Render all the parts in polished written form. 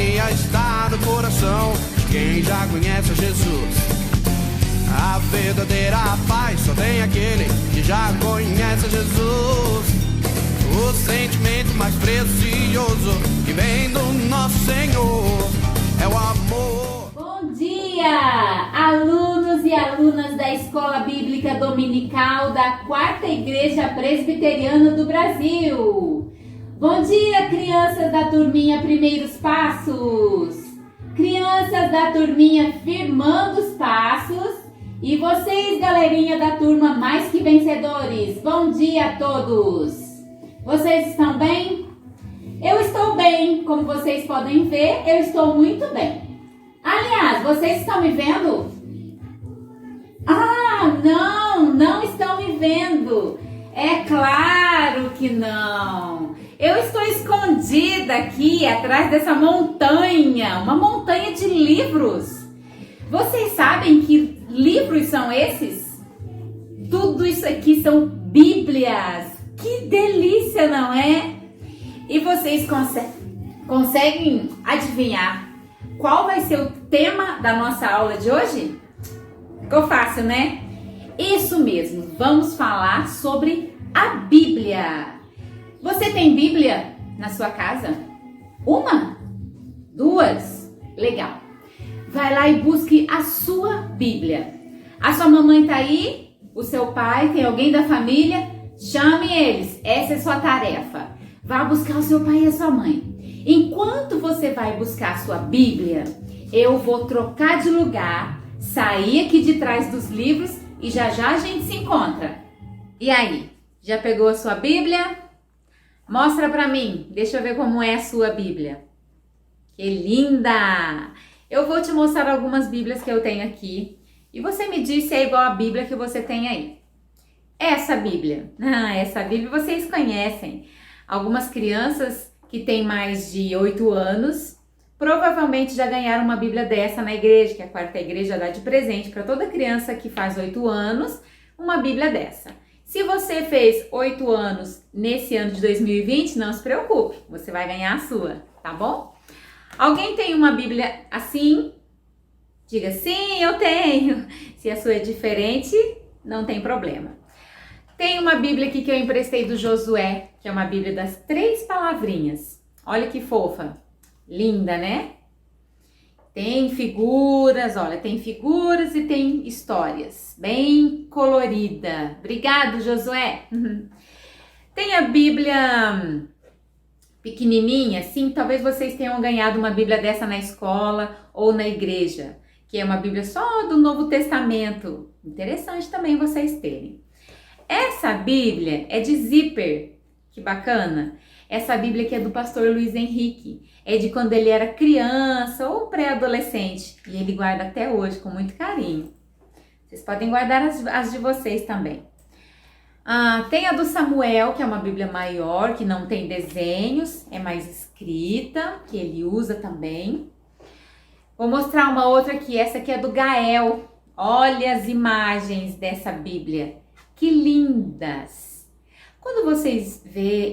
alegria está no coração de quem já conhece Jesus. A verdadeira paz só tem aquele que já conhece Jesus. O sentimento mais precioso que vem do nosso Senhor é o amor. Bom dia, alunos e alunas da Escola Bíblica Dominical da Quarta Igreja Presbiteriana do Brasil. Bom dia, crianças da turminha Primeiros Passos. Crianças da turminha Firmando os Passos. E vocês, galerinha da turma Mais Que Vencedores. Bom dia a todos. Vocês estão bem? Eu estou bem, como vocês podem ver, eu estou muito bem. Aliás, vocês estão me vendo? Ah, não estão me vendo. É claro que não. Eu estou escondida aqui atrás dessa montanha, uma montanha de livros. Vocês sabem que livros são esses? Tudo isso aqui são Bíblias. Que delícia, não é? E vocês conseguem adivinhar qual vai ser o tema da nossa aula de hoje? Ficou fácil, né? Isso mesmo, vamos falar sobre a Bíblia. Você tem Bíblia na sua casa? Uma? Duas? Legal. Vai lá e busque a sua Bíblia. A sua mamãe tá aí? O seu pai? Tem alguém da família? Chame eles, essa é sua tarefa. Vá buscar o seu pai e a sua mãe. Enquanto você vai buscar a sua Bíblia, eu vou trocar de lugar, sair aqui de trás dos livros e já a gente se encontra. E aí, já pegou a sua Bíblia? Mostra pra mim, deixa eu ver como é a sua Bíblia. Que linda! Eu vou te mostrar algumas Bíblias que eu tenho aqui e você me diz se é igual a Bíblia que você tem aí. Essa Bíblia vocês conhecem. Algumas crianças que têm mais de 8 anos provavelmente já ganharam uma Bíblia dessa na igreja, que a Quarta Igreja dá de presente para toda criança que faz 8 anos, uma Bíblia dessa. Se você fez 8 anos nesse ano de 2020, não se preocupe, você vai ganhar a sua, tá bom? Alguém tem uma Bíblia assim? Diga sim, eu tenho. Se a sua é diferente, não tem problema. Tem uma Bíblia aqui que eu emprestei do Josué, que é uma Bíblia das 3 palavrinhas. Olha que fofa. Linda, né? Tem figuras, olha, tem figuras e tem histórias. Bem colorida. Obrigado, Josué. Tem a Bíblia pequenininha, sim, talvez vocês tenham ganhado uma Bíblia dessa na escola ou na igreja, que é uma Bíblia só do Novo Testamento. Interessante também vocês terem. Essa Bíblia é de zíper, que bacana. Essa Bíblia aqui é do pastor Luiz Henrique, é de quando ele era criança ou pré-adolescente, e ele guarda até hoje com muito carinho. Vocês podem guardar as de vocês também. Tem a do Samuel, que é uma Bíblia maior, que não tem desenhos, é mais escrita, que ele usa também. Vou mostrar uma outra aqui, essa aqui é do Gael. Olha as imagens dessa Bíblia. Que lindas! Quando vocês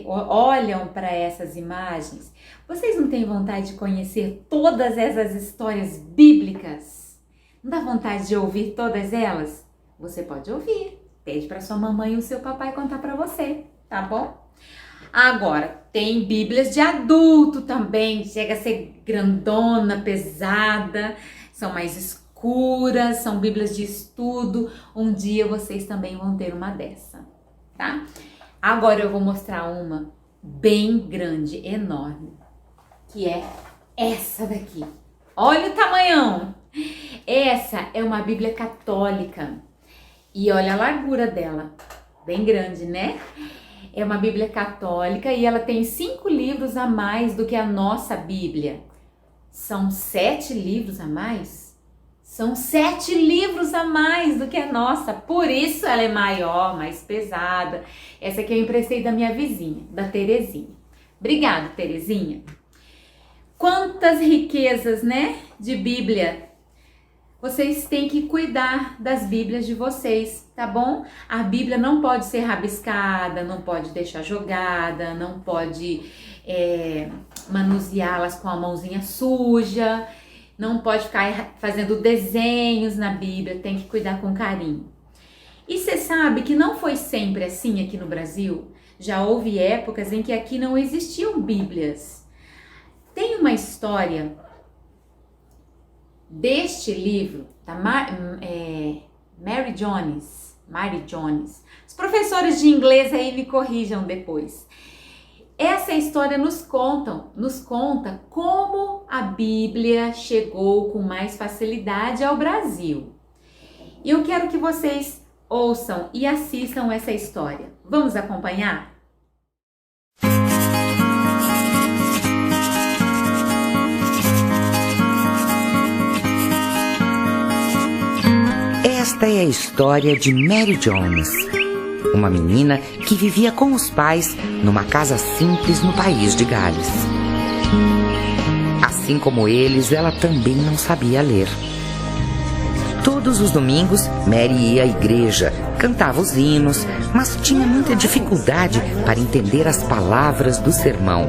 olham para essas imagens, vocês não têm vontade de conhecer todas essas histórias bíblicas? Não dá vontade de ouvir todas elas? Você pode ouvir. Pede para sua mamãe e o seu papai contar para você, tá bom? Agora, tem Bíblias de adulto também, chega a ser grandona, pesada, são mais escuras, são Bíblias de estudo. Um dia vocês também vão ter uma dessa, tá? Agora eu vou mostrar uma bem grande, enorme, que é essa daqui. Olha o tamanhão! Essa é uma Bíblia católica e olha a largura dela, bem grande, né? É uma Bíblia católica e ela tem 5 livros a mais do que a nossa Bíblia. São 7 livros a mais? São 7 livros a mais do que a nossa, por isso ela é maior, mais pesada. Essa aqui eu emprestei da minha vizinha, da Terezinha. Obrigada, Terezinha. Quantas riquezas, né, de Bíblia. Vocês têm que cuidar das Bíblias de vocês, tá bom? A Bíblia não pode ser rabiscada, não pode deixar jogada, não pode manuseá-las com a mãozinha suja, não pode ficar fazendo desenhos na Bíblia, tem que cuidar com carinho. E você sabe que não foi sempre assim aqui no Brasil? Já houve épocas em que aqui não existiam Bíblias. Tem uma história deste livro, da Mary Jones. Os professores de inglês aí me corrijam depois. Essa história nos conta como a Bíblia chegou com mais facilidade ao Brasil. E eu quero que vocês ouçam e assistam essa história. Vamos acompanhar? Esta é a história de Mary Jones, uma menina que vivia com os pais numa casa simples no país de Gales. Assim como eles, ela também não sabia ler. Todos os domingos, Mary ia à igreja, cantava os hinos, mas tinha muita dificuldade para entender as palavras do sermão.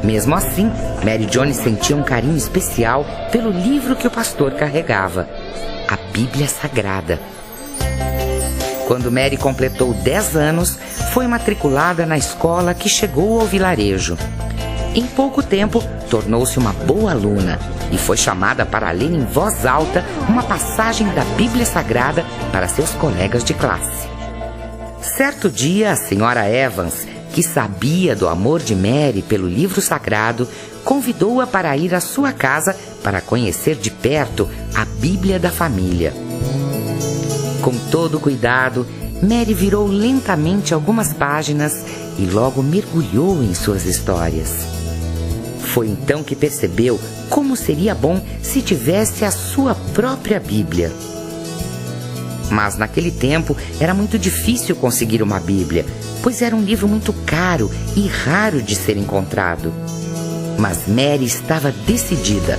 Mesmo assim, Mary Jones sentia um carinho especial pelo livro que o pastor carregava, a Bíblia Sagrada. Quando Mary completou 10 anos, foi matriculada na escola que chegou ao vilarejo. Em pouco tempo, tornou-se uma boa aluna e foi chamada para ler em voz alta uma passagem da Bíblia Sagrada para seus colegas de classe. Certo dia, a senhora Evans, que sabia do amor de Mary pelo livro sagrado, convidou-a para ir à sua casa para conhecer de perto a Bíblia da família. Com todo cuidado, Mary virou lentamente algumas páginas e logo mergulhou em suas histórias. Foi então que percebeu como seria bom se tivesse a sua própria Bíblia. Mas naquele tempo era muito difícil conseguir uma Bíblia, pois era um livro muito caro e raro de ser encontrado. Mas Mary estava decidida.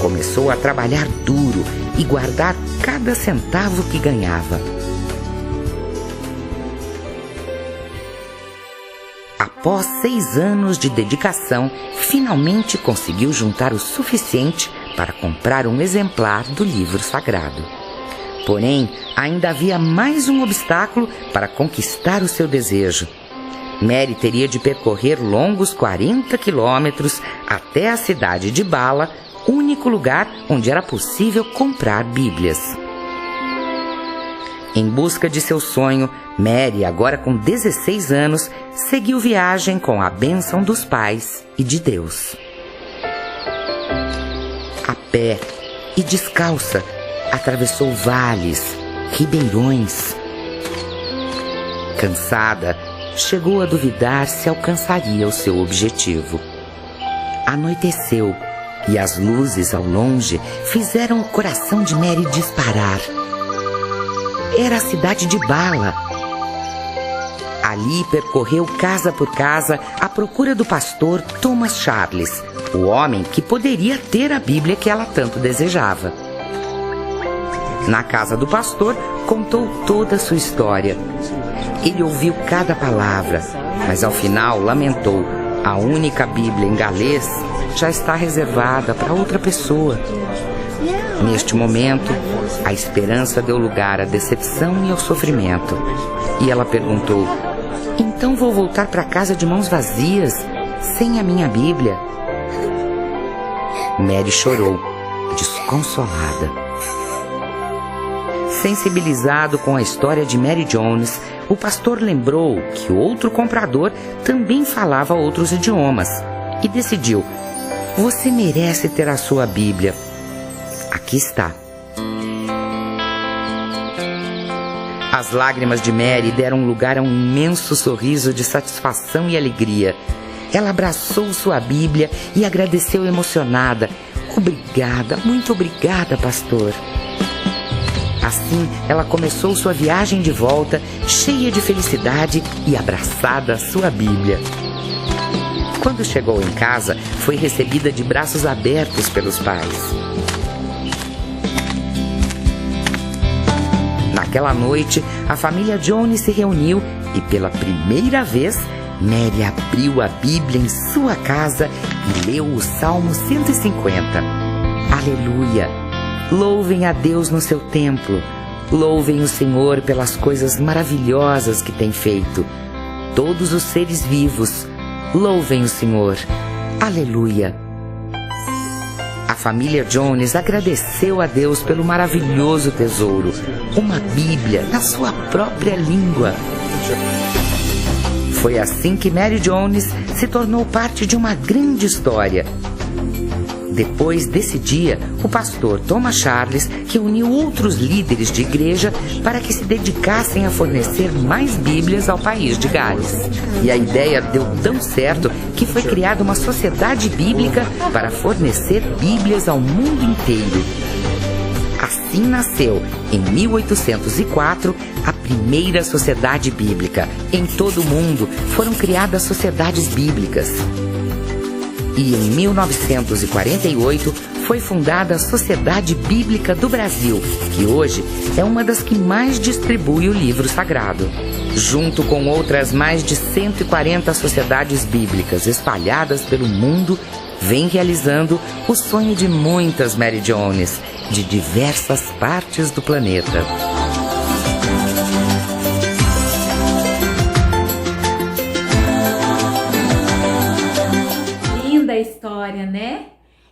Começou a trabalhar duro e guardar cada centavo que ganhava. Após 6 anos de dedicação, finalmente conseguiu juntar o suficiente para comprar um exemplar do livro sagrado. Porém, ainda havia mais um obstáculo para conquistar o seu desejo. Mary teria de percorrer longos 40 quilômetros até a cidade de Bala, único lugar onde era possível comprar Bíblias. Em busca de seu sonho, Mary, agora com 16 anos, seguiu viagem com a bênção dos pais e de Deus. A pé e descalça, atravessou vales, ribeirões. Cansada, chegou a duvidar se alcançaria o seu objetivo. Anoiteceu e as luzes ao longe fizeram o coração de Mary disparar. Era a cidade de Bala. Ali percorreu casa por casa à procura do pastor Thomas Charles, o homem que poderia ter a Bíblia que ela tanto desejava. Na casa do pastor, contou toda a sua história. Ele ouviu cada palavra, mas ao final lamentou: a única Bíblia em galês já está reservada para outra pessoa. Neste momento, a esperança deu lugar à decepção e ao sofrimento. E ela perguntou: então vou voltar para casa de mãos vazias, sem a minha Bíblia? Mary chorou, desconsolada. Sensibilizado com a história de Mary Jones, o pastor lembrou que outro comprador também falava outros idiomas e decidiu: você merece ter a sua Bíblia. Aqui está. As lágrimas de Mary deram lugar a um imenso sorriso de satisfação e alegria. Ela abraçou sua Bíblia e agradeceu emocionada: obrigada, muito obrigada, pastor. Assim, ela começou sua viagem de volta, cheia de felicidade e abraçada à sua Bíblia. Quando chegou em casa, foi recebida de braços abertos pelos pais. Naquela noite, a família Jones se reuniu e, pela primeira vez, Mary abriu a Bíblia em sua casa e leu o Salmo 150. Aleluia! Louvem a Deus no seu templo. Louvem o Senhor pelas coisas maravilhosas que tem feito. Todos os seres vivos, louvem o Senhor. Aleluia! A família Jones agradeceu a Deus pelo maravilhoso tesouro, uma Bíblia na sua própria língua. Foi assim que Mary Jones se tornou parte de uma grande história. Depois desse dia, o pastor Thomas Charles reuniu outros líderes de igreja para que se dedicassem a fornecer mais Bíblias ao país de Gales. E a ideia deu tão certo que foi criada uma sociedade bíblica para fornecer Bíblias ao mundo inteiro. Assim nasceu, em 1804, a primeira sociedade bíblica. Em todo o mundo foram criadas sociedades bíblicas. E em 1948 foi fundada a Sociedade Bíblica do Brasil, que hoje é uma das que mais distribui o livro sagrado. Junto com outras mais de 140 sociedades bíblicas espalhadas pelo mundo, vem realizando o sonho de muitas Mary Jones, de diversas partes do planeta. História, né?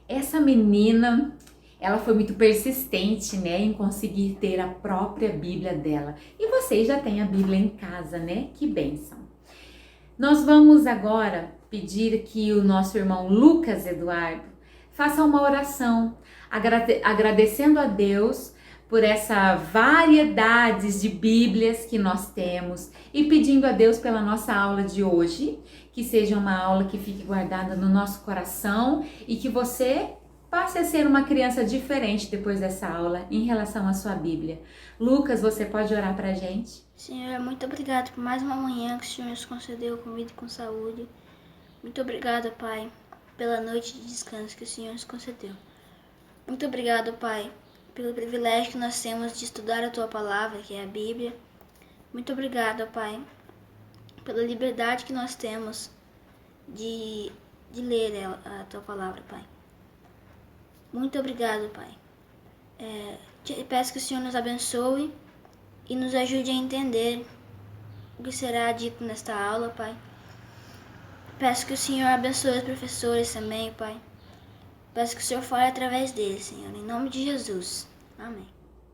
Essa menina, ela foi muito persistente, né, em conseguir ter a própria Bíblia dela. E vocês já têm a Bíblia em casa, né? Que bênção. Nós vamos agora pedir que o nosso irmão Lucas Eduardo faça uma oração, agradecendo a Deus por essa variedade de Bíblias que nós temos e pedindo a Deus pela nossa aula de hoje, que seja uma aula que fique guardada no nosso coração e que você passe a ser uma criança diferente depois dessa aula em relação à sua Bíblia. Lucas, você pode orar pra gente? Senhor, muito obrigado por mais uma manhã que o Senhor nos concedeu com vida e com saúde. Muito obrigado, Pai, pela noite de descanso que o Senhor nos concedeu. Muito obrigado, Pai, pelo privilégio que nós temos de estudar a Tua Palavra, que é a Bíblia. Muito obrigado, Pai, pela liberdade que nós temos de ler a Tua Palavra, Pai. Muito obrigado, Pai. Te peço que o Senhor nos abençoe e nos ajude a entender o que será dito nesta aula, Pai. Peço que o Senhor abençoe os professores também, Pai. Peço que o Senhor fale através deles, Senhor, em nome de Jesus. Amém.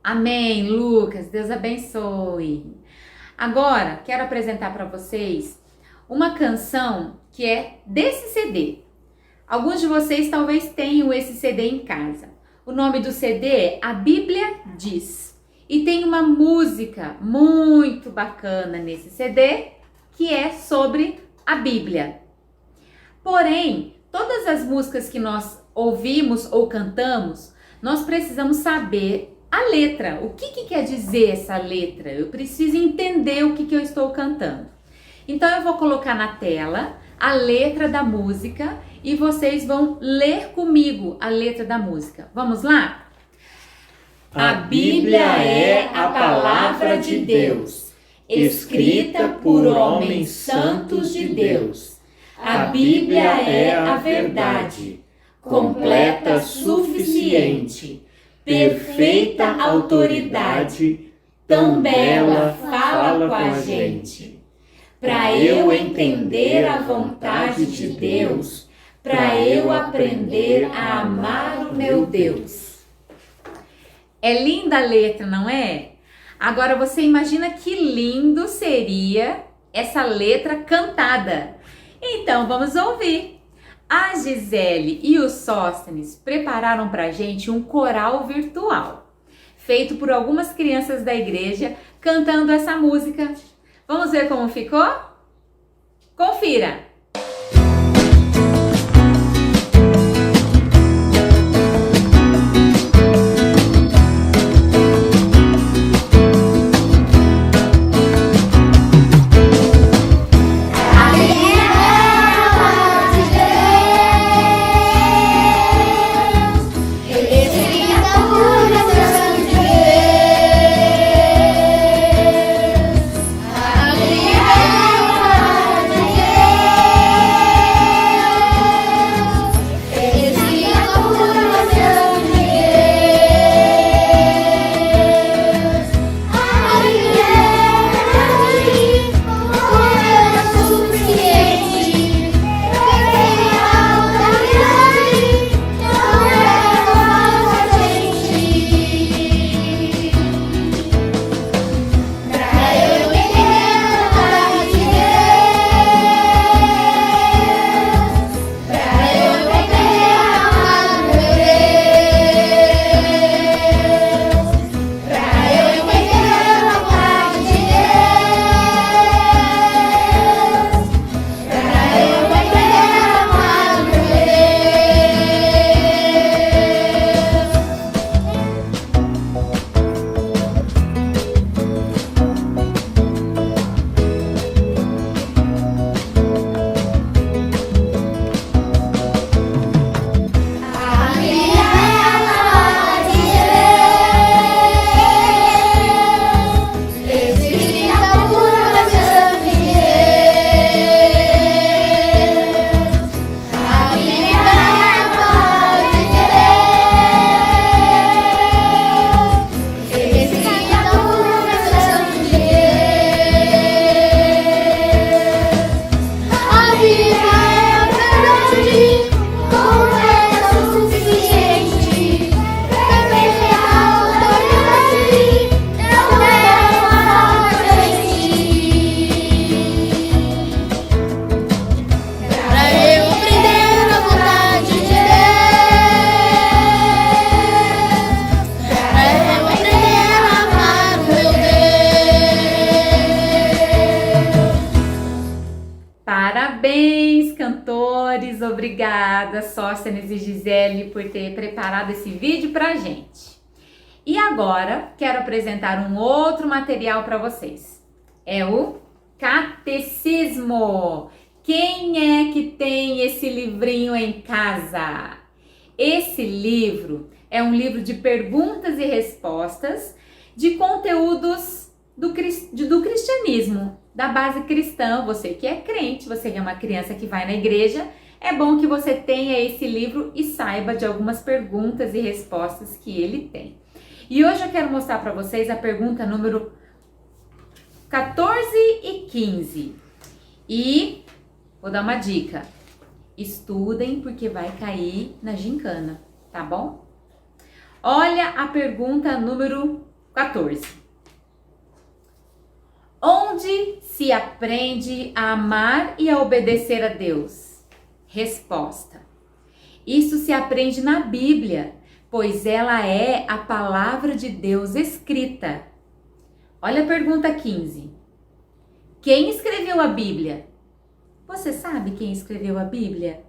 Amém, Lucas. Deus abençoe. Agora, quero apresentar para vocês uma canção que é desse CD. Alguns de vocês talvez tenham esse CD em casa. O nome do CD é A Bíblia Diz. E tem uma música muito bacana nesse CD que é sobre a Bíblia. Porém, todas as músicas que nós ouvimos ou cantamos, nós precisamos saber a letra. O que quer dizer essa letra? Eu preciso entender o que eu estou cantando. Então eu vou colocar na tela a letra da música e vocês vão ler comigo a letra da música. Vamos lá? A Bíblia é a palavra de Deus, escrita por homens santos de Deus. A Bíblia é a verdade, completa, suficiente, perfeita autoridade, tão bela, fala com a gente. Para eu entender a vontade de Deus, para eu aprender a amar o meu Deus. É linda a letra, não é? Agora você imagina que lindo seria essa letra cantada. Então vamos ouvir. A Gisele e o Sóstenes prepararam pra gente um coral virtual, feito por algumas crianças da igreja cantando essa música. Vamos ver como ficou? Confira! A Parabéns, cantores! Obrigada, Sóstenes e Gisele, por ter preparado esse vídeo pra gente. E agora, quero apresentar um outro material para vocês. É o Catecismo. Quem é que tem esse livrinho em casa? Esse livro é um livro de perguntas e respostas de conteúdos do cristianismo, da base cristã. Você que é crente, você que é uma criança que vai na igreja, é bom que você tenha esse livro e saiba de algumas perguntas e respostas que ele tem. E hoje eu quero mostrar para vocês a pergunta número 14 e 15. E vou dar uma dica. Estudem porque vai cair na gincana, tá bom? Olha a pergunta número 14. Onde se aprende a amar e a obedecer a Deus? Resposta: isso se aprende na Bíblia, pois ela é a palavra de Deus escrita. Olha a pergunta 15. Quem escreveu a Bíblia? Você sabe quem escreveu a Bíblia?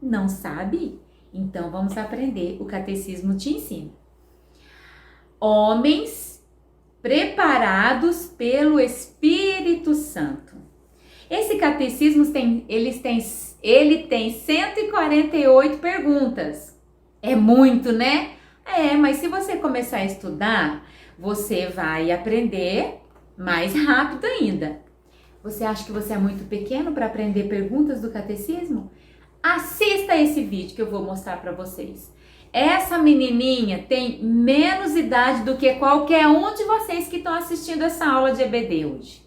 Não sabe? Então vamos aprender. O catecismo te ensina. Homens preparados pelo Espírito Santo. Esse catecismo ele tem 148 perguntas. É muito, né? Mas se você começar a estudar, você vai aprender mais rápido ainda. Você acha que você é muito pequeno para aprender perguntas do catecismo? Assista esse vídeo que eu vou mostrar para vocês. Essa menininha tem menos idade do que qualquer um de vocês que estão assistindo essa aula de EBD hoje.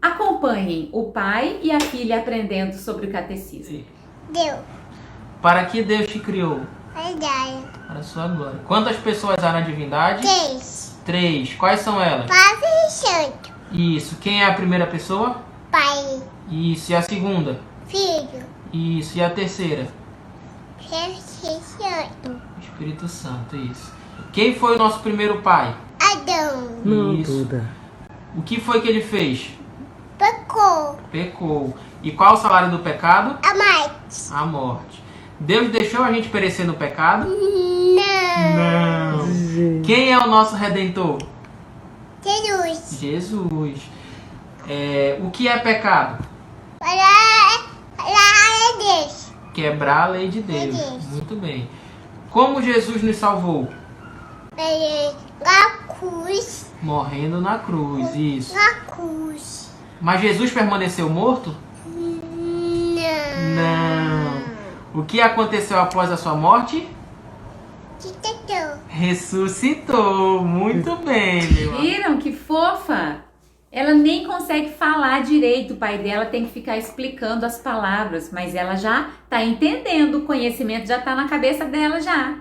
Acompanhem o pai e a filha aprendendo sobre o catecismo. Deus. Para que Deus te criou? Para a sua glória. Quantas pessoas há na divindade? 3. 3. Quais são elas? Pai e Santo. Isso. Quem é a primeira pessoa? Pai. Isso. E a segunda? Filho. Isso. E a terceira? Santo. Espírito Santo. Isso. Quem foi o nosso primeiro pai? Adão. Isso. O que foi que ele fez? Pecou. E qual o salário do pecado? A morte. A morte. Deus deixou a gente perecer no pecado? Não. Quem é o nosso Redentor? Jesus. O que é pecado? Deus. Quebrar a lei de Deus. Muito bem. Como Jesus nos salvou? Na cruz. Morrendo na cruz. Isso. Na cruz. Mas Jesus permaneceu morto? Não. O que aconteceu após a sua morte? Ressuscitou. Muito bem, meu amor. Viram que fofa? Ela nem consegue falar direito. O pai dela tem que ficar explicando as palavras, mas ela já está entendendo. O conhecimento já está na cabeça dela já.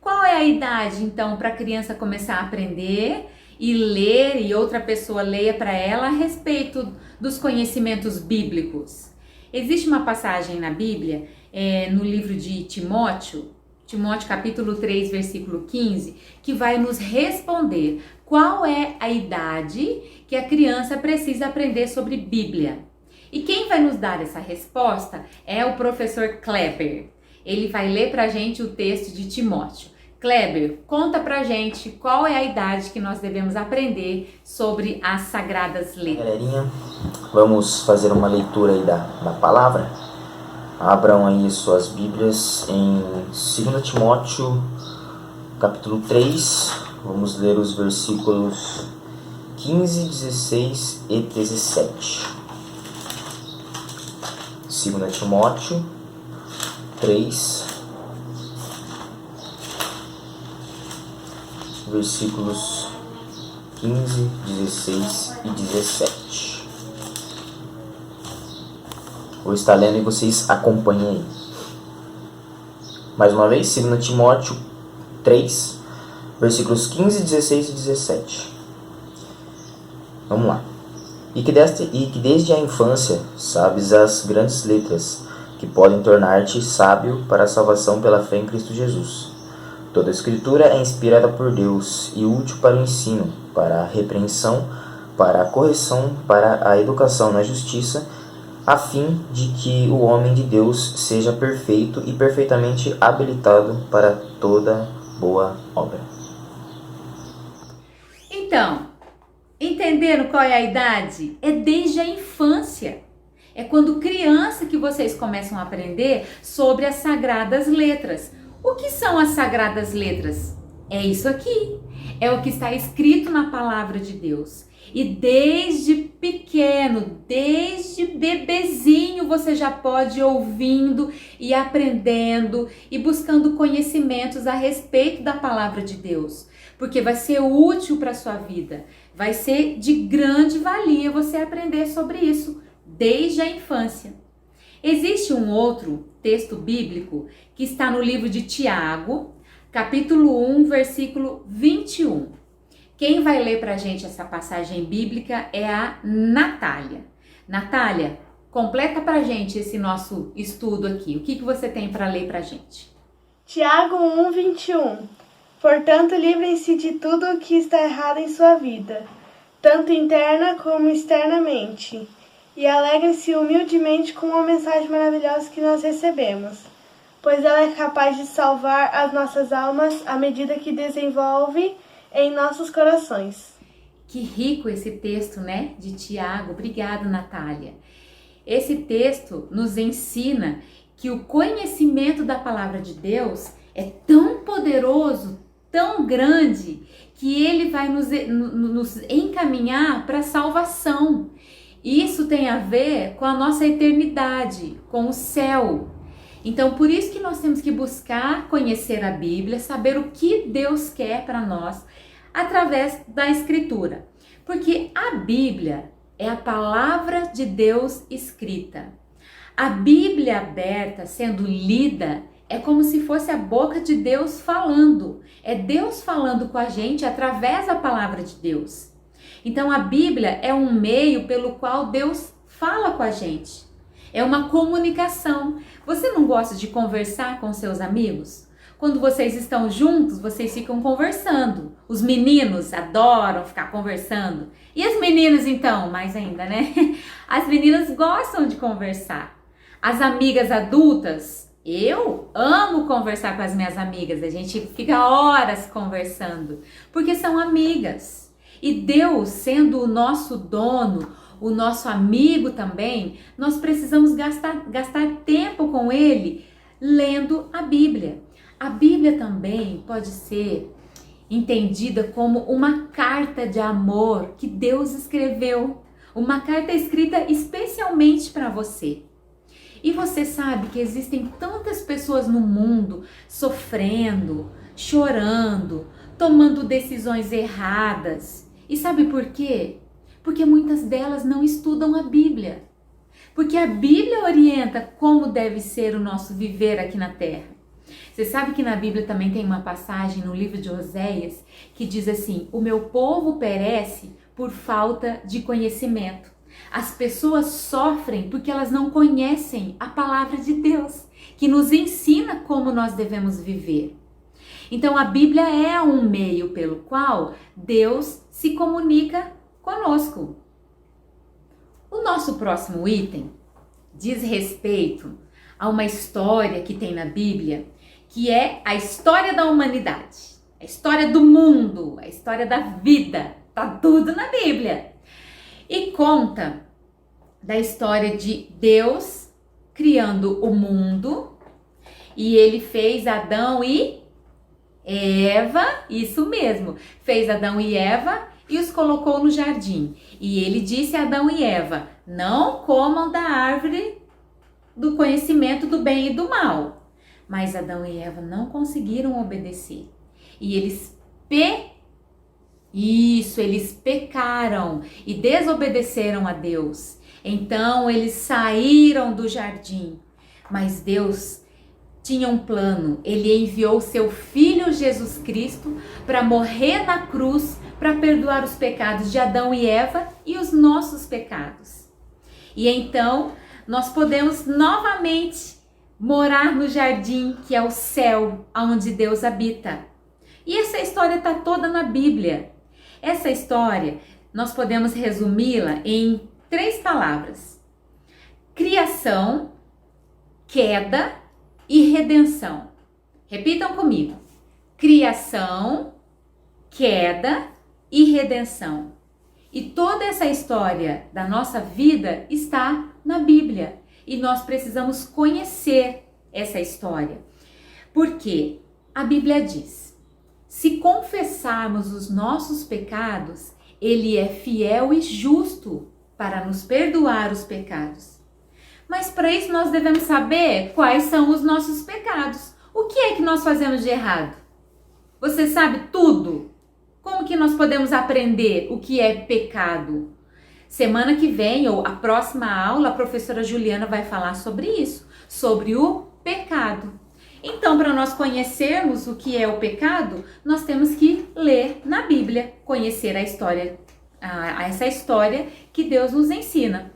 Qual é a idade, então, para a criança começar a aprender e ler e outra pessoa leia para ela a respeito dos conhecimentos bíblicos? Existe uma passagem na Bíblia, no livro de Timóteo capítulo 3, versículo 15, que vai nos responder qual é a idade que a criança precisa aprender sobre Bíblia. E quem vai nos dar essa resposta é o professor Kleber. Ele vai ler pra gente o texto de Timóteo. Kleber, conta pra gente qual é a idade que nós devemos aprender sobre as Sagradas Letras. Galerinha, vamos fazer uma leitura aí da palavra. Abram aí suas Bíblias em 2 Timóteo, capítulo 3. Vamos ler os versículos 15, 16 e 17. 2 Timóteo 3, versículos 15, 16 e 17. Vou estar lendo e vocês acompanhem aí. Mais uma vez, 2 Timóteo 3, versículos 15, 16 e 17. Vamos lá. E que desde a infância sabes as grandes letras, que podem tornar-te sábio para a salvação pela fé em Cristo Jesus. Toda a Escritura é inspirada por Deus e útil para o ensino, para a repreensão, para a correção, para a educação na justiça, a fim de que o homem de Deus seja perfeito e perfeitamente habilitado para toda boa obra. Então, entenderam qual é a idade? É desde a infância. É quando criança que vocês começam a aprender sobre as sagradas letras. O que são as sagradas letras? É isso aqui. É o que está escrito na palavra de Deus. E desde pequeno, desde bebezinho, você já pode ir ouvindo e aprendendo e buscando conhecimentos a respeito da palavra de Deus. Porque vai ser útil para a sua vida. Vai ser de grande valia você aprender sobre isso desde a infância. Existe um outro texto bíblico que está no livro de Tiago, capítulo 1, versículo 21. Quem vai ler pra gente essa passagem bíblica é a Natália. Natália, completa pra gente esse nosso estudo aqui. O que você tem para ler pra gente? Tiago 1, 21. Portanto, livrem-se de tudo o que está errado em sua vida, tanto interna como externamente, e alegrem-se humildemente com a mensagem maravilhosa que nós recebemos, pois ela é capaz de salvar as nossas almas à medida que desenvolve em nossos corações. Que rico esse texto, né? De Tiago. Obrigado, Natália. Esse texto nos ensina que o conhecimento da palavra de Deus é tão poderoso, tão grande, que ele vai nos encaminhar para a salvação. Isso tem a ver com a nossa eternidade, com o céu. Então, por isso que nós temos que buscar conhecer a Bíblia, saber o que Deus quer para nós através da Escritura. Porque a Bíblia é a palavra de Deus escrita. A Bíblia aberta, sendo lida, é como se fosse a boca de Deus falando. É Deus falando com a gente através da palavra de Deus. Então, a Bíblia é um meio pelo qual Deus fala com a gente. É uma comunicação. Você não gosta de conversar com seus amigos? Quando vocês estão juntos, vocês ficam conversando. Os meninos adoram ficar conversando. E as meninas, então? Mais ainda, né? As meninas gostam de conversar. As amigas adultas, eu amo conversar com as minhas amigas. A gente fica horas conversando, porque são amigas. E Deus, sendo o nosso dono, o nosso amigo também, nós precisamos gastar tempo com Ele lendo a Bíblia. A Bíblia também pode ser entendida como uma carta de amor que Deus escreveu. Uma carta escrita especialmente para você. E você sabe que existem tantas pessoas no mundo sofrendo, chorando, tomando decisões erradas. E sabe por quê? Porque muitas delas não estudam a Bíblia. Porque a Bíblia orienta como deve ser o nosso viver aqui na Terra. Você sabe que na Bíblia também tem uma passagem no livro de Oséias que diz assim: o meu povo perece por falta de conhecimento. As pessoas sofrem porque elas não conhecem a palavra de Deus, que nos ensina como nós devemos viver. Então a Bíblia é um meio pelo qual Deus se comunica conosco. O nosso próximo item diz respeito a uma história que tem na Bíblia, que é a história da humanidade, a história do mundo, a história da vida. Tá tudo na Bíblia. E conta da história de Deus criando o mundo, e ele fez Adão e Eva, isso mesmo, fez Adão e Eva e os colocou no jardim. E ele disse a Adão e Eva: não comam da árvore do conhecimento do bem e do mal. Mas Adão e Eva não conseguiram obedecer. E eles pecaram e desobedeceram a Deus. Então eles saíram do jardim. Mas Deus tinha um plano. Ele enviou seu Filho Jesus Cristo para morrer na cruz, para perdoar os pecados de Adão e Eva e os nossos pecados. E então nós podemos novamente morar no jardim, que é o céu, onde Deus habita. E essa história está toda na Bíblia. Essa história, nós podemos resumi-la em 3 palavras. criação, queda e redenção. Repitam comigo. Criação, queda e redenção. E toda essa história da nossa vida está na Bíblia. E nós precisamos conhecer essa história. Porque a Bíblia diz: se confessarmos os nossos pecados, Ele é fiel e justo para nos perdoar os pecados. Mas para isso nós devemos saber quais são os nossos pecados. O que é que nós fazemos de errado? Você sabe tudo? Como que nós podemos aprender o que é pecado? Semana que vem, ou a próxima aula, a professora Juliana vai falar sobre isso, sobre o pecado. Então, para nós conhecermos o que é o pecado, nós temos que ler na Bíblia, conhecer a história, essa história que Deus nos ensina.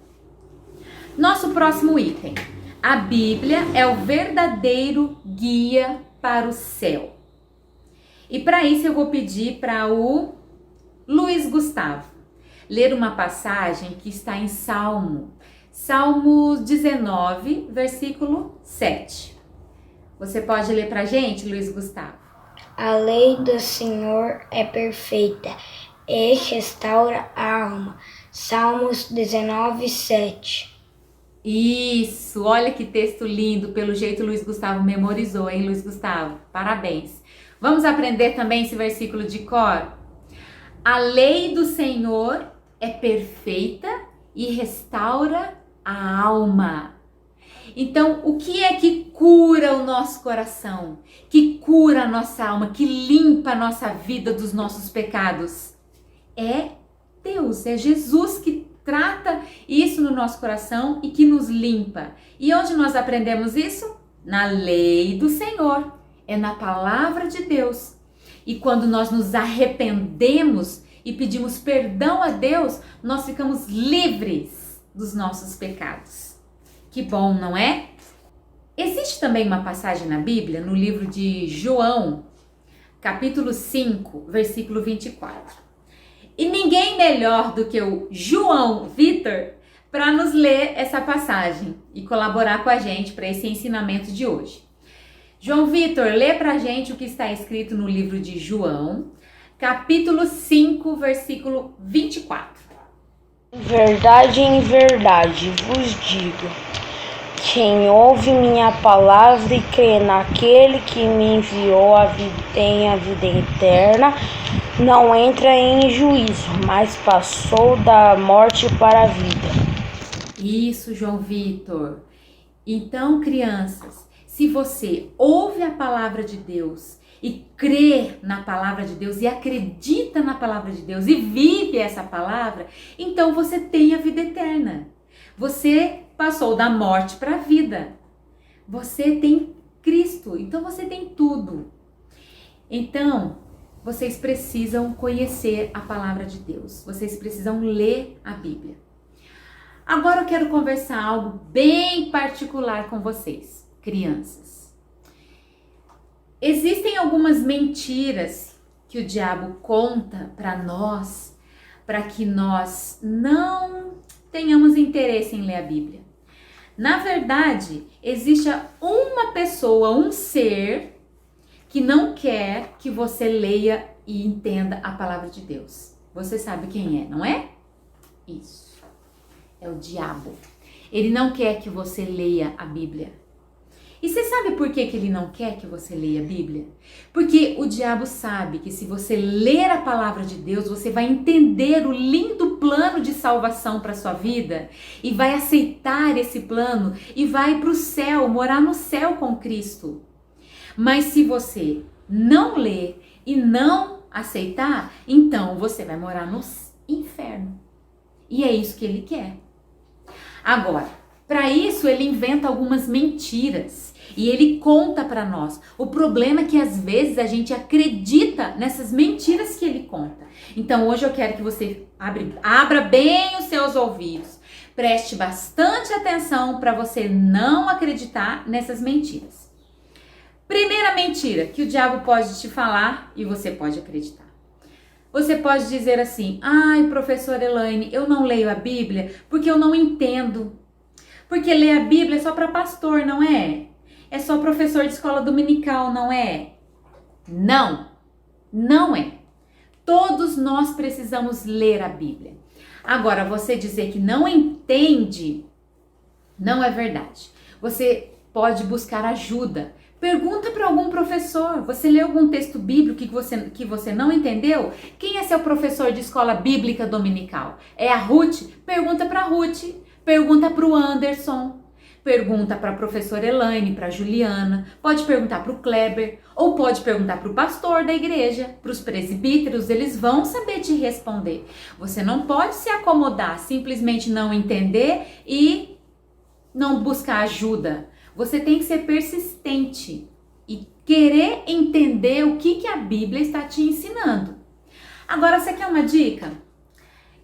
Nosso próximo item. A Bíblia é o verdadeiro guia para o céu. E para isso eu vou pedir para o Luiz Gustavo ler uma passagem que está em Salmos 19, versículo 7. Você pode ler para a gente, Luiz Gustavo? A lei do Senhor é perfeita e restaura a alma. Salmos 19, 7. Isso, olha que texto lindo, pelo jeito o Luiz Gustavo memorizou, hein, Luiz Gustavo? Parabéns. Vamos aprender também esse versículo de cor? A lei do Senhor é perfeita e restaura a alma. Então, o que é que cura o nosso coração? Que cura a nossa alma, que limpa a nossa vida dos nossos pecados? É Deus, é Jesus que trata isso no nosso coração e que nos limpa. E onde nós aprendemos isso? Na lei do Senhor, é na palavra de Deus. E quando nós nos arrependemos e pedimos perdão a Deus, nós ficamos livres dos nossos pecados. Que bom, não é? Existe também uma passagem na Bíblia, no livro de João, capítulo 5, versículo 24. E ninguém melhor do que o João Vitor para nos ler essa passagem e colaborar com a gente para esse ensinamento de hoje. João Vitor, lê para a gente o que está escrito no livro de João, capítulo 5, versículo 24. Em verdade vos digo, quem ouve minha palavra e crê naquele que me enviou tem a vida eterna, não entra em juízo, mas passou da morte para a vida. Isso, João Vitor. Então, crianças, se você ouve a palavra de Deus e crê na palavra de Deus e acredita na palavra de Deus e vive essa palavra, então você tem a vida eterna. Você passou da morte para a vida. Você tem Cristo, então você tem tudo. Então, vocês precisam conhecer a palavra de Deus. Vocês precisam ler a Bíblia. Agora eu quero conversar algo bem particular com vocês, crianças. Existem algumas mentiras que o diabo conta para nós, para que nós não tenhamos interesse em ler a Bíblia. Na verdade, existe uma pessoa, um ser que não quer que você leia e entenda a palavra de Deus. Você sabe quem é, não é? Isso. É o diabo. Ele não quer que você leia a Bíblia. E você sabe por que ele não quer que você leia a Bíblia? Porque o diabo sabe que se você ler a palavra de Deus, você vai entender o lindo plano de salvação para sua vida e vai aceitar esse plano e vai para o céu, morar no céu com Cristo. Mas se você não ler e não aceitar, então você vai morar no inferno. E é isso que ele quer. Agora, para isso ele inventa algumas mentiras e ele conta para nós. O problema é que às vezes a gente acredita nessas mentiras que ele conta. Então hoje eu quero que você abra bem os seus ouvidos, preste bastante atenção para você não acreditar nessas mentiras. Primeira mentira que o diabo pode te falar e você pode acreditar. Você pode dizer assim: ai, professora Elaine, eu não leio a Bíblia porque eu não entendo. Porque ler a Bíblia é só para pastor, não é? É só professor de escola dominical, não é? Não, não é. Todos nós precisamos ler a Bíblia. Agora, você dizer que não entende, não é verdade. Você pode buscar ajuda. Pergunta para algum professor. Você leu algum texto bíblico que você não entendeu? Quem é seu professor de escola bíblica dominical? É a Ruth? Pergunta para a Ruth. Pergunta para o Anderson. Pergunta para a professora Elaine, para a Juliana. Pode perguntar para o Kleber. Ou pode perguntar para o pastor da igreja, para os presbíteros. Eles vão saber te responder. Você não pode se acomodar, simplesmente não entender e não buscar ajuda. Você tem que ser persistente e querer entender o que a Bíblia está te ensinando. Agora, você quer uma dica?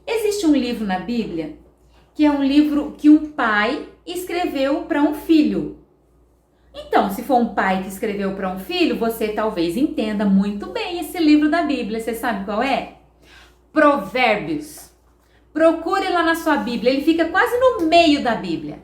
Existe um livro na Bíblia que é um livro que um pai escreveu para um filho. Então, se for um pai que escreveu para um filho, você talvez entenda muito bem esse livro da Bíblia. Você sabe qual é? Provérbios. Procure lá na sua Bíblia, ele fica quase no meio da Bíblia.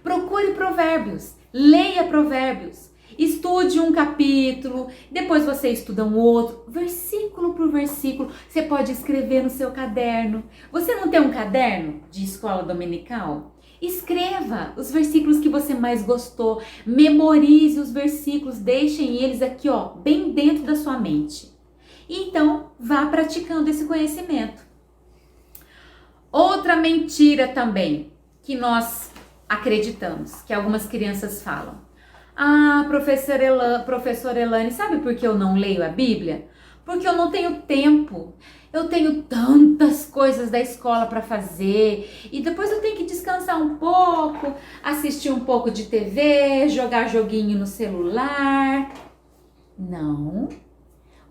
Procure Provérbios. Leia Provérbios, estude um capítulo, depois você estuda um outro, versículo por versículo. Você pode escrever no seu caderno. Você não tem um caderno de escola dominical? Escreva os versículos que você mais gostou, memorize os versículos, deixem eles aqui, ó, bem dentro da sua mente. E então, vá praticando esse conhecimento. Outra mentira também que nós acreditamos, que algumas crianças falam: ah, professora Elane, sabe por que eu não leio a Bíblia? Porque eu não tenho tempo. Eu tenho tantas coisas da escola para fazer e depois eu tenho que descansar um pouco, assistir um pouco de TV, jogar joguinho no celular. Não,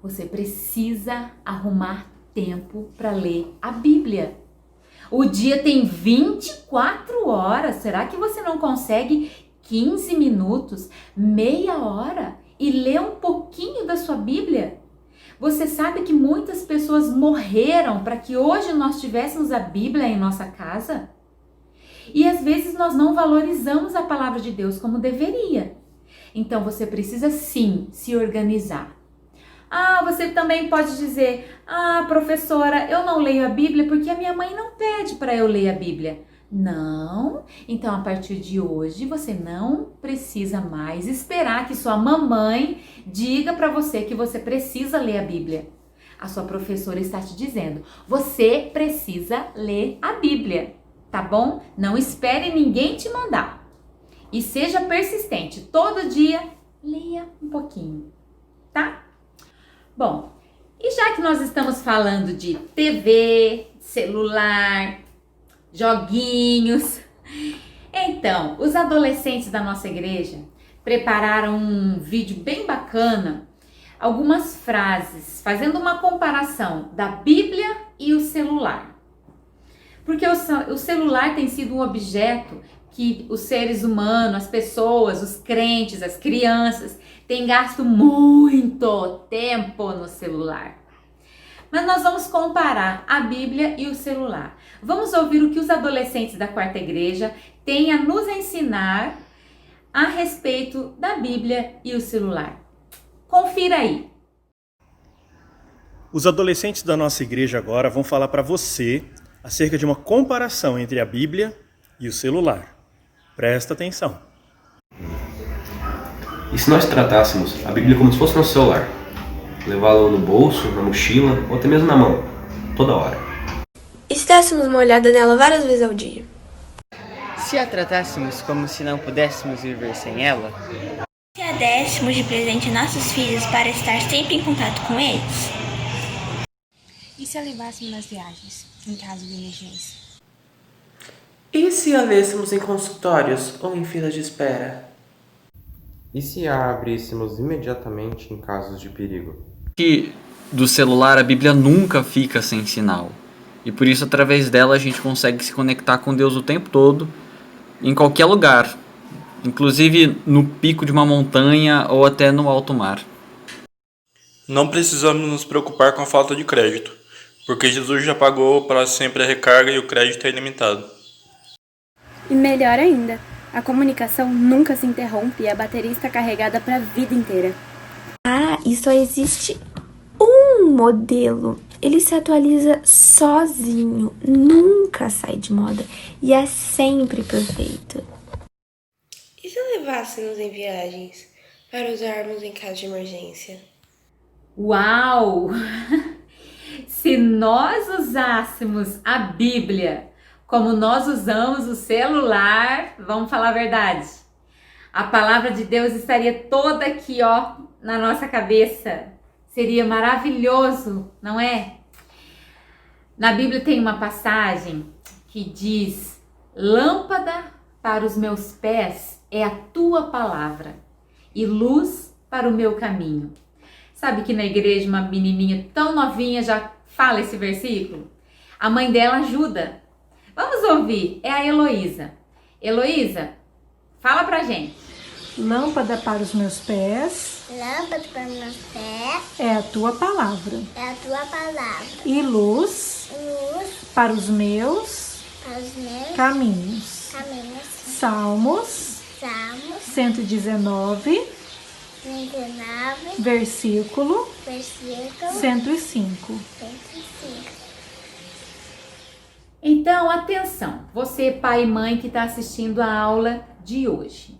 você precisa arrumar tempo para ler a Bíblia. O dia tem 24 horas. Será que você não consegue 15 minutos, meia hora e ler um pouquinho da sua Bíblia? Você sabe que muitas pessoas morreram para que hoje nós tivéssemos a Bíblia em nossa casa? E às vezes nós não valorizamos a palavra de Deus como deveria. Então você precisa sim se organizar. Ah, você também pode dizer: ah, professora, eu não leio a Bíblia porque a minha mãe não pede para eu ler a Bíblia. Não, então a partir de hoje você não precisa mais esperar que sua mamãe diga para você que você precisa ler a Bíblia. A sua professora está te dizendo: você precisa ler a Bíblia, tá bom? Não espere ninguém te mandar. E seja persistente, todo dia leia um pouquinho, tá? Bom, e já que nós estamos falando de TV, celular, joguinhos, então, os adolescentes da nossa igreja prepararam um vídeo bem bacana, algumas frases, fazendo uma comparação da Bíblia e o celular. Porque o celular tem sido um objeto que os seres humanos, as pessoas, os crentes, as crianças têm gasto muito tempo no celular. Mas nós vamos comparar a Bíblia e o celular. Vamos ouvir o que os adolescentes da Quarta Igreja têm a nos ensinar a respeito da Bíblia e o celular. Confira aí. Os adolescentes da nossa igreja agora vão falar para você acerca de uma comparação entre a Bíblia e o celular. Presta atenção. E se nós tratássemos a Bíblia como se fosse nosso celular? Levá-la no bolso, na mochila ou até mesmo na mão, toda hora. E se dessemos uma olhada nela várias vezes ao dia? Se a tratássemos como se não pudéssemos viver sem ela? Se a dessemos de presente a nossos filhos para estar sempre em contato com eles? E se a levássemos nas viagens, em caso de emergência? E se a lêssemos em consultórios ou em filas de espera? E se a abríssemos imediatamente em casos de perigo? Que do celular a Bíblia nunca fica sem sinal. E por isso, através dela, a gente consegue se conectar com Deus o tempo todo, em qualquer lugar. Inclusive no pico de uma montanha ou até no alto mar. Não precisamos nos preocupar com a falta de crédito, porque Jesus já pagou para sempre a recarga e o crédito é ilimitado. E melhor ainda, A comunicação nunca se interrompe e a bateria está carregada para a vida inteira. Ah, e só existe um modelo. Ele se atualiza sozinho, nunca sai de moda e é sempre perfeito. E se levássemos em viagens para usarmos em caso de emergência? Uau! Se nós usássemos a Bíblia como nós usamos o celular, vamos falar a verdade, a palavra de Deus estaria toda aqui, ó, na nossa cabeça. Seria maravilhoso, não é? Na Bíblia tem uma passagem que diz: lâmpada para os meus pés é a tua palavra e luz para o meu caminho. Sabe que na igreja uma menininha tão novinha já fala esse versículo? A mãe dela ajuda. Vamos ouvir, é a Heloísa. Heloísa, fala pra gente. Lâmpada para os meus pés. Lâmpada para os meus pés. É a tua palavra. É a tua palavra. E luz. Luz. Para os meus. Para os meus caminhos. Caminhos. Salmos. Salmos. 119. 119. Versículo. 105. Então, atenção, você pai e mãe que está assistindo a aula de hoje.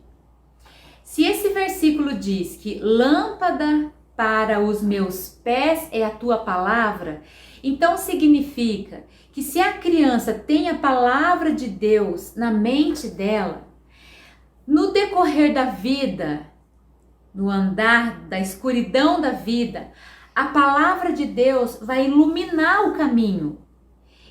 Se esse versículo diz que lâmpada para os meus pés é a tua palavra, então significa que se a criança tem a palavra de Deus na mente dela, no decorrer da vida, no andar da escuridão da vida, a palavra de Deus vai iluminar o caminho.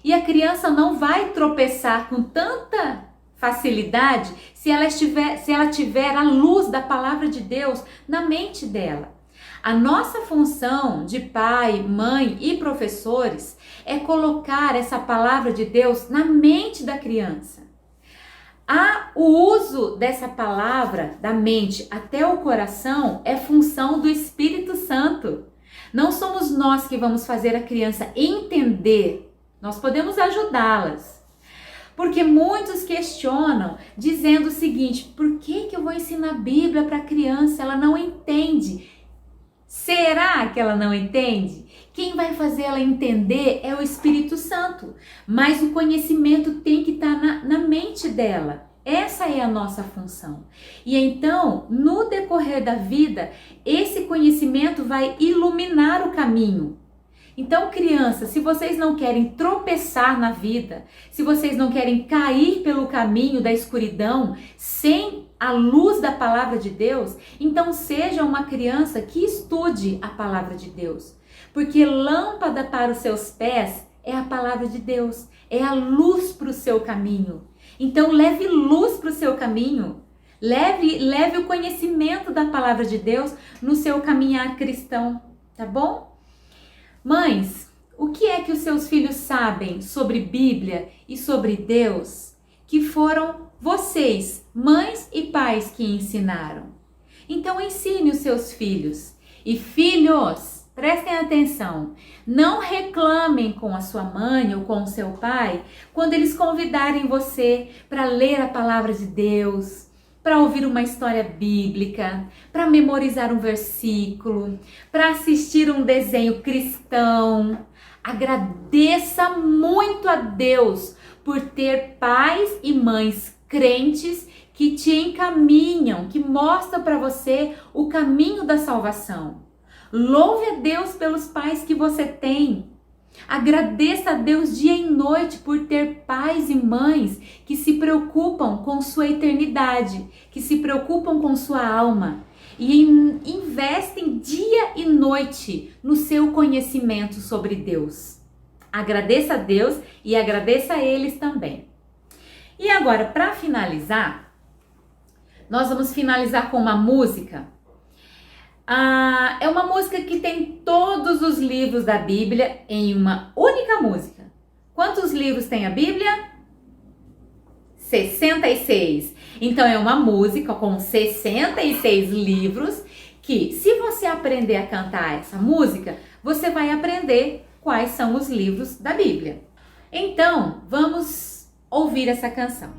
E a criança não vai tropeçar com tanta facilidade se ela tiver a luz da palavra de Deus na mente dela. A nossa função de pai, mãe e professores é colocar essa palavra de Deus na mente da criança. O uso dessa palavra da mente até o coração é função do Espírito Santo. Não somos nós que vamos fazer a criança entender. Nós podemos ajudá-las. Porque muitos questionam dizendo o seguinte: por que eu vou ensinar a Bíblia para a criança? Ela não entende. Será que ela não entende? Quem vai fazer ela entender é o Espírito Santo. Mas o conhecimento tem que estar na mente dela. Essa é a nossa função. E então, no decorrer da vida, esse conhecimento vai iluminar o caminho. Então, crianças, se vocês não querem tropeçar na vida, se vocês não querem cair pelo caminho da escuridão sem a luz da palavra de Deus, então seja uma criança que estude a palavra de Deus. Porque lâmpada para os seus pés é a palavra de Deus, é a luz para o seu caminho. Então, leve luz para o seu caminho, leve o conhecimento da palavra de Deus no seu caminhar cristão, tá bom? Mães, o que é que os seus filhos sabem sobre Bíblia e sobre Deus que foram vocês, mães e pais, que ensinaram? Então ensine os seus filhos. E filhos, prestem atenção, não reclamem com a sua mãe ou com o seu pai quando eles convidarem você para ler a palavra de Deus, para ouvir uma história bíblica, para memorizar um versículo, para assistir um desenho cristão. Agradeça muito a Deus por ter pais e mães crentes que te encaminham, que mostram para você o caminho da salvação. Louve a Deus pelos pais que você tem. Agradeça a Deus dia e noite por ter pais e mães que se preocupam com sua eternidade, que se preocupam com sua alma e investem dia e noite no seu conhecimento sobre Deus. Agradeça a Deus e agradeça a eles também. E agora, para finalizar, nós vamos finalizar com uma música. É uma música que tem todos os livros da Bíblia em uma única música. Quantos livros tem a Bíblia? 66. Então é uma música com 66 livros que, se você aprender a cantar essa música, você vai aprender quais são os livros da Bíblia. Então, vamos ouvir essa canção.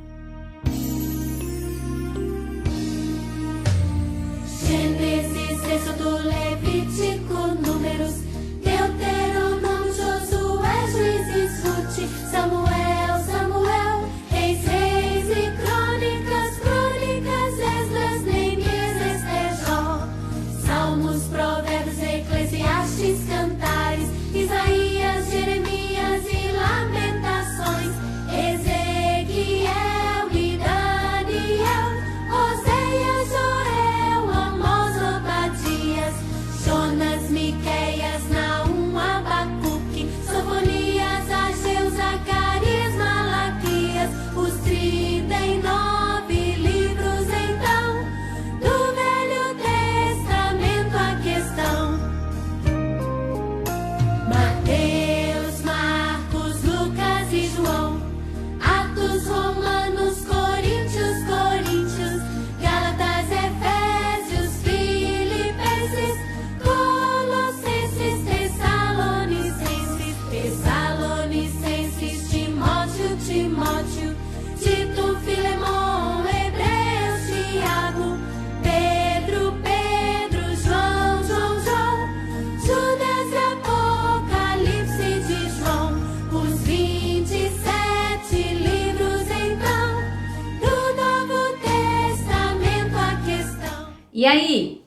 E aí,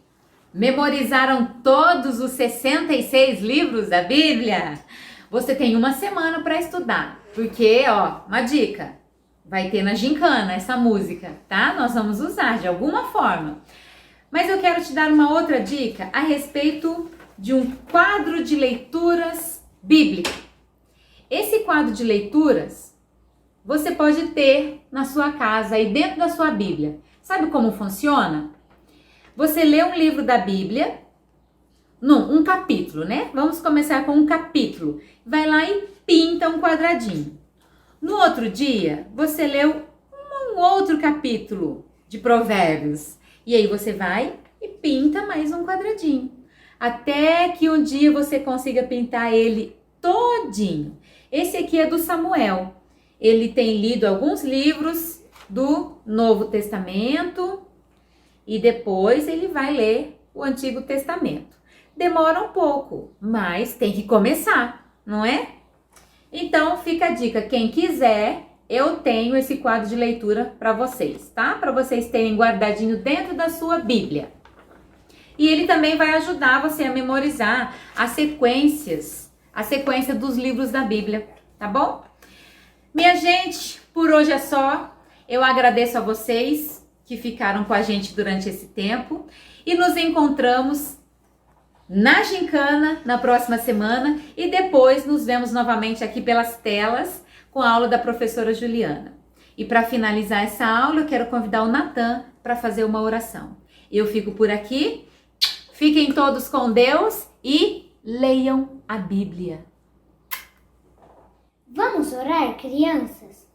memorizaram todos os 66 livros da Bíblia? Você tem uma semana para estudar, porque, ó, uma dica, vai ter na gincana essa música, tá? Nós vamos usar de alguma forma. Mas eu quero te dar uma outra dica a respeito de um quadro de leituras bíblico. Esse quadro de leituras você pode ter na sua casa, aí dentro da sua Bíblia. Sabe como funciona? Você lê um livro da Bíblia, um capítulo, né? Vamos começar com um capítulo. Vai lá e pinta um quadradinho. No outro dia, você leu um outro capítulo de Provérbios. E aí você vai e pinta mais um quadradinho. Até que um dia você consiga pintar ele todinho. Esse aqui é do Samuel. Ele tem lido alguns livros do Novo Testamento e depois ele vai ler o Antigo Testamento. Demora um pouco, mas tem que começar, não é? Então fica a dica, quem quiser, eu tenho esse quadro de leitura para vocês, tá? Para vocês terem guardadinho dentro da sua Bíblia. E ele também vai ajudar você a memorizar a sequência dos livros da Bíblia, tá bom? Minha gente, por hoje é só. Eu agradeço a vocês que ficaram com a gente durante esse tempo e nos encontramos na gincana na próxima semana e depois nos vemos novamente aqui pelas telas com a aula da professora Juliana. E para finalizar essa aula, eu quero convidar o Natan para fazer uma oração. Eu fico por aqui, fiquem todos com Deus e leiam a Bíblia. Vamos orar, crianças?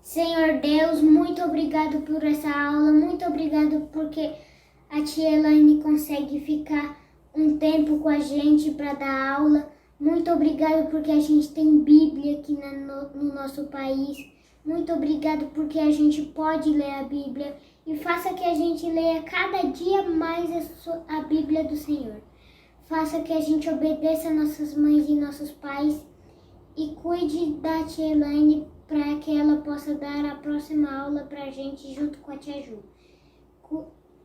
Senhor Deus, muito obrigado por essa aula, muito obrigado porque a tia Elaine consegue ficar um tempo com a gente para dar aula. Muito obrigado porque a gente tem Bíblia aqui no nosso país. Muito obrigado porque a gente pode ler a Bíblia e faça que a gente leia cada dia mais a Bíblia do Senhor. Faça que a gente obedeça nossas mães e nossos pais e cuide da tia Elaine para que ela possa dar a próxima aula para a gente junto com a tia Ju.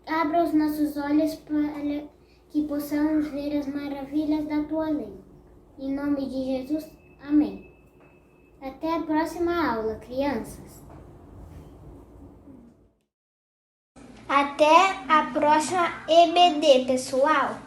Abra os nossos olhos para que possamos ver as maravilhas da tua lei. Em nome de Jesus, amém. Até a próxima aula, crianças. Até a próxima EBD, pessoal.